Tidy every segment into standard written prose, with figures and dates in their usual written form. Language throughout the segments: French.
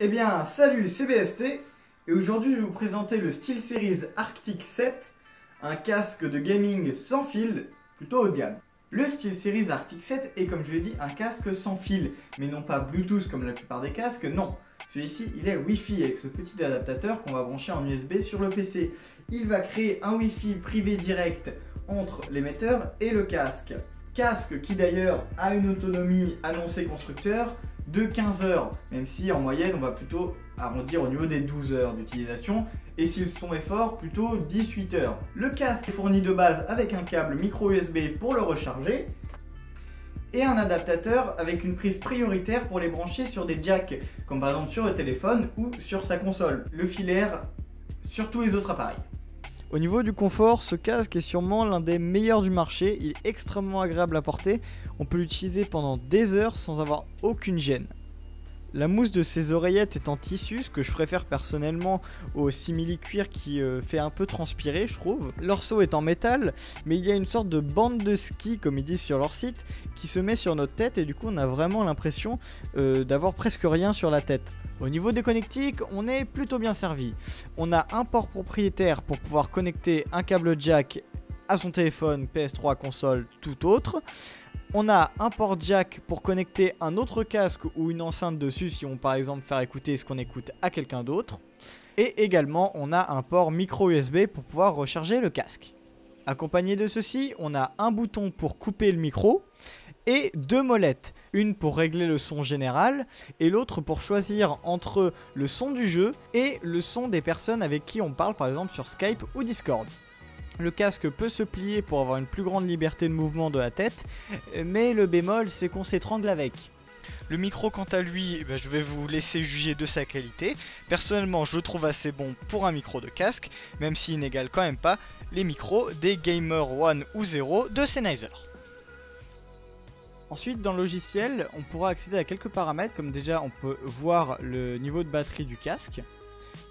Eh bien, salut, c'est BST et aujourd'hui je vais vous présenter le SteelSeries Arctic 7, un casque de gaming sans fil, plutôt haut de gamme. Le SteelSeries Arctic 7 est, comme je l'ai dit, un casque sans fil, mais non pas Bluetooth comme la plupart des casques, non. Celui-ci, il est Wi-Fi avec ce petit adaptateur qu'on va brancher en USB sur le PC. Il va créer un Wi-Fi privé direct entre l'émetteur et le casque. Casque qui d'ailleurs a une autonomie annoncée constructeur de 15 heures, même si en moyenne on va plutôt arrondir au niveau des 12 heures d'utilisation, et si le son est fort, plutôt 18 heures. Le casque est fourni de base avec un câble micro USB pour le recharger, et un adaptateur avec une prise prioritaire pour les brancher sur des jacks, comme par exemple sur le téléphone ou sur sa console. Le filaire sur tous les autres appareils. Au niveau du confort, ce casque est sûrement l'un des meilleurs du marché, il est extrêmement agréable à porter, on peut l'utiliser pendant des heures sans avoir aucune gêne. La mousse de ces oreillettes est en tissu, ce que je préfère personnellement au simili-cuir qui fait un peu transpirer, je trouve. L'orceau est en métal, mais il y a une sorte de bande de ski, comme ils disent sur leur site, qui se met sur notre tête et du coup on a vraiment l'impression d'avoir presque rien sur la tête. Au niveau des connectiques, on est plutôt bien servi. On a un port propriétaire pour pouvoir connecter un câble jack à son téléphone, PS3, console, tout autre. On a un port jack pour connecter un autre casque ou une enceinte dessus si on veut par exemple faire écouter ce qu'on écoute à quelqu'un d'autre. Et également on a un port micro USB pour pouvoir recharger le casque. Accompagné de ceci, on a un bouton pour couper le micro et deux molettes. Une pour régler le son général et l'autre pour choisir entre le son du jeu et le son des personnes avec qui on parle par exemple sur Skype ou Discord. Le casque peut se plier pour avoir une plus grande liberté de mouvement de la tête, mais le bémol c'est qu'on s'étrangle avec. Le micro quant à lui, je vais vous laisser juger de sa qualité. Personnellement je le trouve assez bon pour un micro de casque, même s'il n'égale quand même pas les micros des Gamer One ou Zero de Sennheiser. Ensuite dans le logiciel on pourra accéder à quelques paramètres, comme déjà on peut voir le niveau de batterie du casque.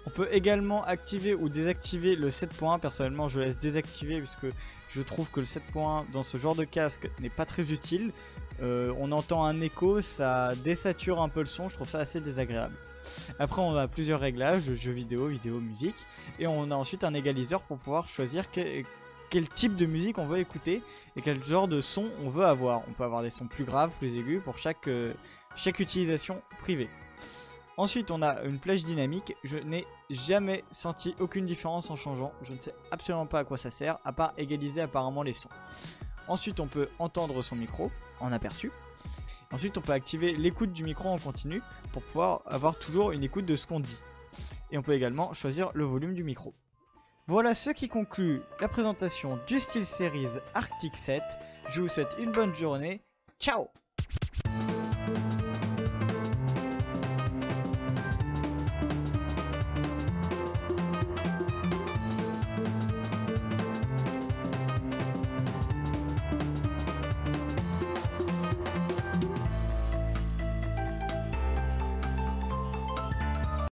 On peut également activer ou désactiver le 7.1, personnellement je laisse désactiver puisque je trouve que le 7.1 dans ce genre de casque n'est pas très utile. On entend un écho, ça désature un peu le son, je trouve ça assez désagréable. Après on a plusieurs réglages, jeux vidéo, musique, et on a ensuite un égaliseur pour pouvoir choisir quel type de musique on veut écouter et quel genre de son on veut avoir. On peut avoir des sons plus graves, plus aigus pour chaque utilisation privée. Ensuite on a une plage dynamique, je n'ai jamais senti aucune différence en changeant, je ne sais absolument pas à quoi ça sert, à part égaliser apparemment les sons. Ensuite on peut entendre son micro en aperçu. Ensuite on peut activer l'écoute du micro en continu pour pouvoir avoir toujours une écoute de ce qu'on dit. Et on peut également choisir le volume du micro. Voilà ce qui conclut la présentation du SteelSeries Arctic 7, je vous souhaite une bonne journée, ciao!